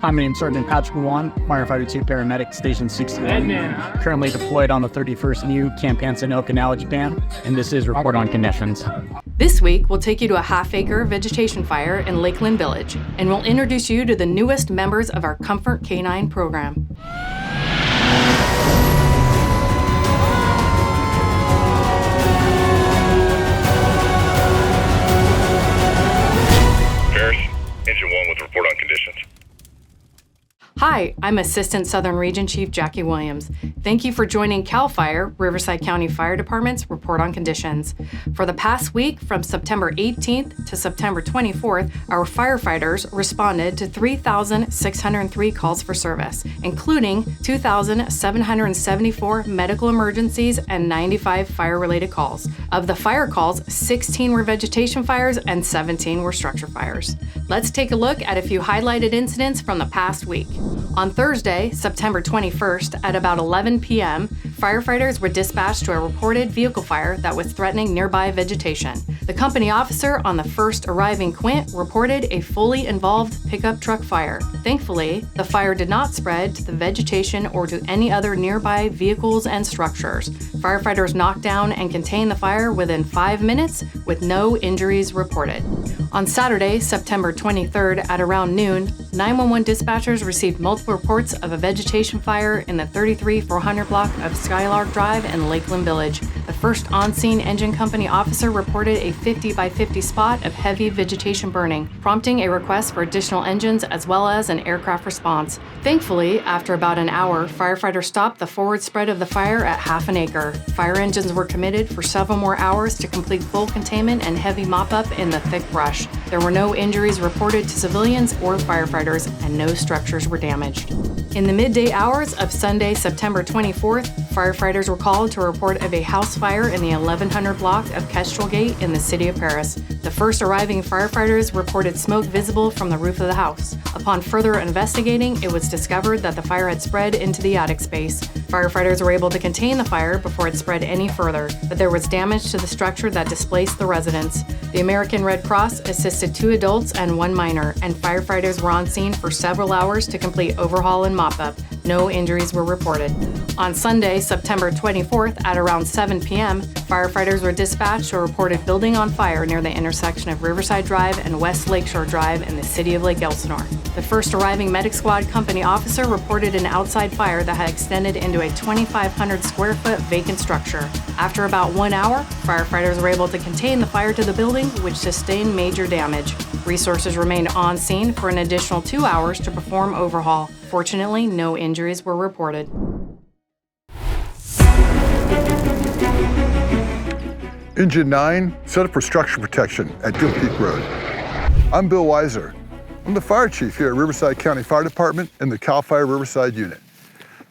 Hi, my name's Sergeant Patrick Wan, Firefighter 2 Paramedic, Station 61. Currently deployed on the 31st New Camp Hansen, Okinawa, Japan, and this is Report on Conditions. This week, we'll take you to a half-acre vegetation fire in Lakeland Village, and we'll introduce you to the newest members of our Comfort K9 program. Engine 1 with report on conditions. Hi, I'm Assistant Southern Region Chief Jackie Williams. Thank you for joining CAL FIRE, Riverside County Fire Department's Report on Conditions. For the past week, from September 18th to September 24th, our firefighters responded to 3,603 calls for service, including 2,774 medical emergencies and 95 fire-related calls. Of the fire calls, 16 were vegetation fires and 17 were structure fires. Let's take a look at a few highlighted incidents from the past week. On Thursday, September 21st, at about 11 p.m., firefighters were dispatched to a reported vehicle fire that was threatening nearby vegetation. The company officer on the first arriving Quint reported a fully involved pickup truck fire. Thankfully, the fire did not spread to the vegetation or to any other nearby vehicles and structures. Firefighters knocked down and contained the fire within 5 minutes with no injuries reported. On Saturday, September 23rd, at around noon, 911 dispatchers received multiple reports of a vegetation fire in the 33-400 block of Skylark Drive in Lakeland Village. The first on-scene engine company officer reported a 50 by 50 spot of heavy vegetation burning, prompting a request for additional engines as well as an aircraft response. Thankfully, after about an hour, firefighters stopped the forward spread of the fire at half an acre. Fire engines were committed for several more hours to complete full containment and heavy mop-up in the thick brush. There were no injuries reported to civilians or firefighters, and no structures were damaged. In the midday hours of Sunday, September 24th, firefighters were called to a report of a house fire in the 1100 block of Kestrel Gate in the city of Paris. The first arriving firefighters reported smoke visible from the roof of the house. Upon further investigating, it was discovered that the fire had spread into the attic space. Firefighters were able to contain the fire before it spread any further, but there was damage to the structure that displaced the residents. The American Red Cross assisted 2 adults and 1 minor, and firefighters were on scene for several hours to complete overhaul and mop-up. No injuries were reported. On Sunday, September 24th, at around 7 p.m., firefighters were dispatched to a reported building on fire near the intersection of Riverside Drive and West Lakeshore Drive in the city of Lake Elsinore. The first arriving medic squad company officer reported an outside fire that had extended into a 2,500 square foot vacant structure. After about 1 hour, firefighters were able to contain the fire to the building, which sustained major damage. Resources remained on scene for an additional 2 hours to perform overhaul. Fortunately, no injuries were reported. Engine 9, set up for structure protection at Deal Peak Road. I'm Bill Weiser. I'm the fire chief here at Riverside County Fire Department in the CAL FIRE Riverside Unit.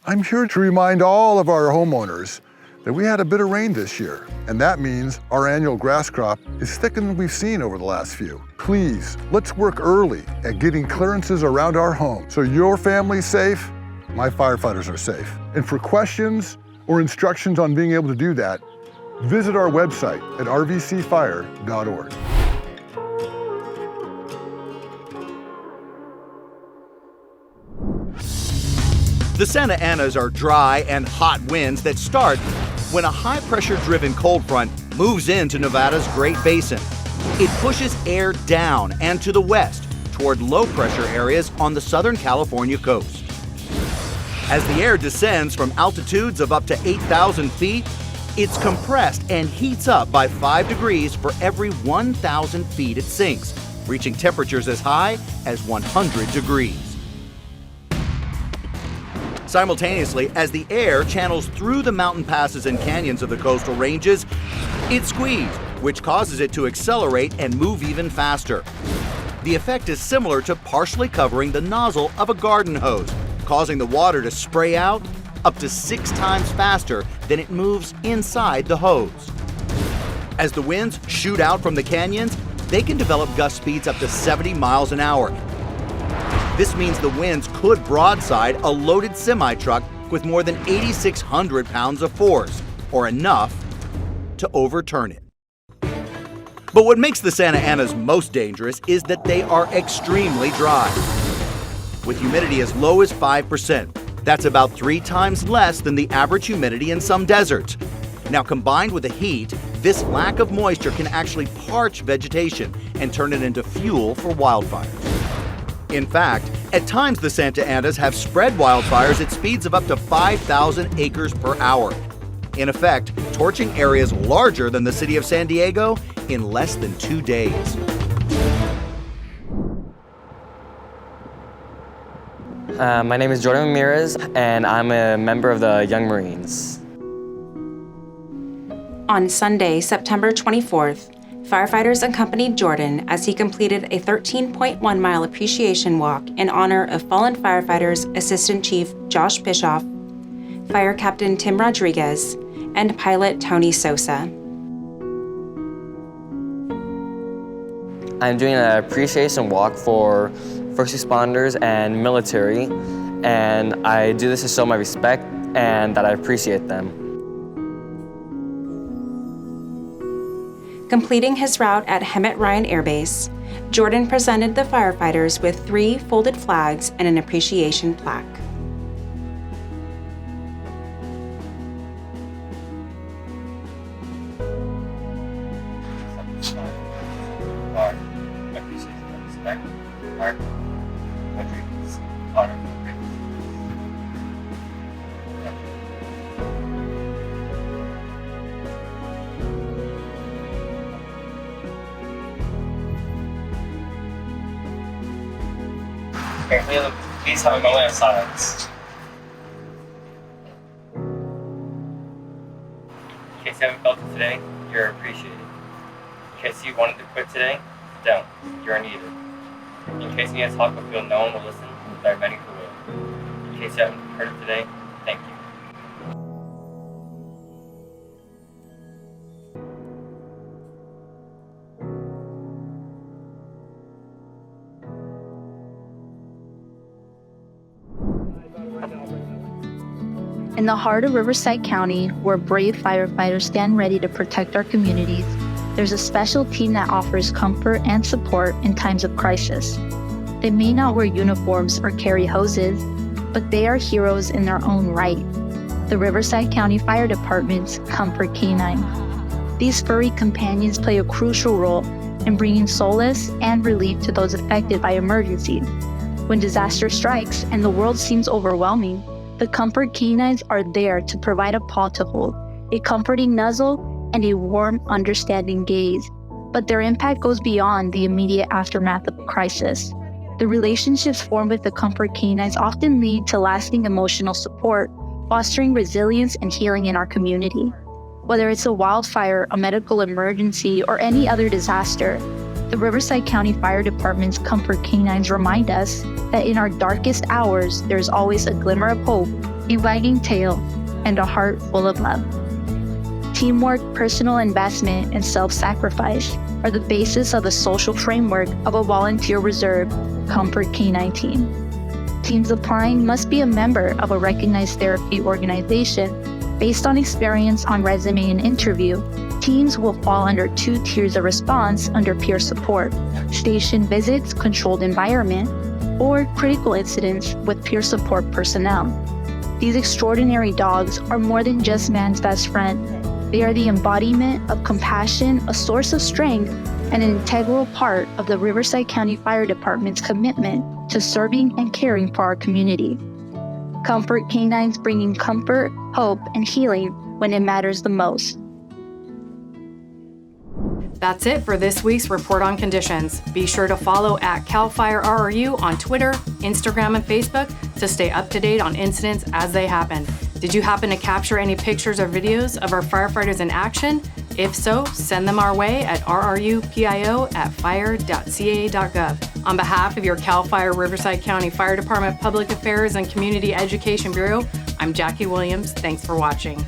I'm here to remind all of our homeowners that we had a bit of rain this year, and that means our annual grass crop is thicker than we've seen over the last few. Please, let's work early at getting clearances around our home so your family's safe, my firefighters are safe. And for questions or instructions on being able to do that, visit our website at rvcfire.org. The Santa Anas are dry and hot winds that start when a high-pressure-driven cold front moves into Nevada's Great Basin. It pushes air down and to the west toward low-pressure areas on the Southern California coast. As the air descends from altitudes of up to 8,000 feet, it's compressed and heats up by 5 degrees for every 1,000 feet it sinks, reaching temperatures as high as 100 degrees. Simultaneously, as the air channels through the mountain passes and canyons of the coastal ranges, it's squeezed, which causes it to accelerate and move even faster. The effect is similar to partially covering the nozzle of a garden hose, causing the water to spray out up to 6 times faster than it moves inside the hose. As the winds shoot out from the canyons, they can develop gust speeds up to 70 miles an hour. This means the winds could broadside a loaded semi-truck with more than 8,600 pounds of force, or enough to overturn it. But what makes the Santa Anas most dangerous is that they are extremely dry. with humidity as low as 5%. That's about 3 times less than the average humidity in some deserts. Now, combined with the heat, this lack of moisture can actually parch vegetation and turn it into fuel for wildfires. In fact, at times the Santa Anas have spread wildfires at speeds of up to 5,000 acres per hour. In effect, torching areas larger than the city of San Diego in less than 2 days. My name is Jordan Ramirez, and I'm a member of the Young Marines. On Sunday, September 24th, firefighters accompanied Jordan as he completed a 13.1-mile appreciation walk in honor of fallen firefighters Assistant Chief Josh Bischoff, Fire Captain Tim Rodriguez, and pilot Tony Sosa. I'm doing an appreciation walk for first responders and military, and I do this to show my respect and that I appreciate them. Completing his route at Hemet Ryan Air Base, Jordan presented the firefighters with 3 folded flags and an appreciation plaque. Okay, please have a moment of silence. In case you haven't felt it today, you're appreciated. In case you wanted to quit today, don't. You're needed. In case you need to talk but feel no one will listen, there are many who will. In case you haven't heard it today, thank you. In the heart of Riverside County, where brave firefighters stand ready to protect our communities, there's a special team that offers comfort and support in times of crisis. They may not wear uniforms or carry hoses, but they are heroes in their own right. The Riverside County Fire Department's Comfort K9. These furry companions play a crucial role in bringing solace and relief to those affected by emergencies. When disaster strikes and the world seems overwhelming, the Comfort Canines are there to provide a paw to hold, a comforting nuzzle, and a warm, understanding gaze. But their impact goes beyond the immediate aftermath of a crisis. The relationships formed with the Comfort Canines often lead to lasting emotional support, fostering resilience and healing in our community. Whether it's a wildfire, a medical emergency, or any other disaster, the Riverside County Fire Department's Comfort Canines remind us that in our darkest hours, there's always a glimmer of hope, a wagging tail, and a heart full of love. Teamwork, personal investment, and self-sacrifice are the basis of the social framework of a volunteer reserve Comfort Canine team. Teams applying must be a member of a recognized therapy organization. Based on experience on resume and interview, teams will fall under 2 tiers of response under peer support: station visits, controlled environment, or critical incidents with peer support personnel. These extraordinary dogs are more than just man's best friend. They are the embodiment of compassion, a source of strength, and an integral part of the Riverside County Fire Department's commitment to serving and caring for our community. Comfort Canines, bringing comfort, hope, and healing when it matters the most. That's it for this week's Report on Conditions. Be sure to follow at CAL FIRE RRU on Twitter, Instagram, and Facebook to stay up to date on incidents as they happen. Did you happen to capture any pictures or videos of our firefighters in action? If so, send them our way at rrupio@fire.ca.gov. On behalf of your CAL FIRE Riverside County Fire Department Public Affairs and Community Education Bureau, I'm Jackie Williams. Thanks for watching.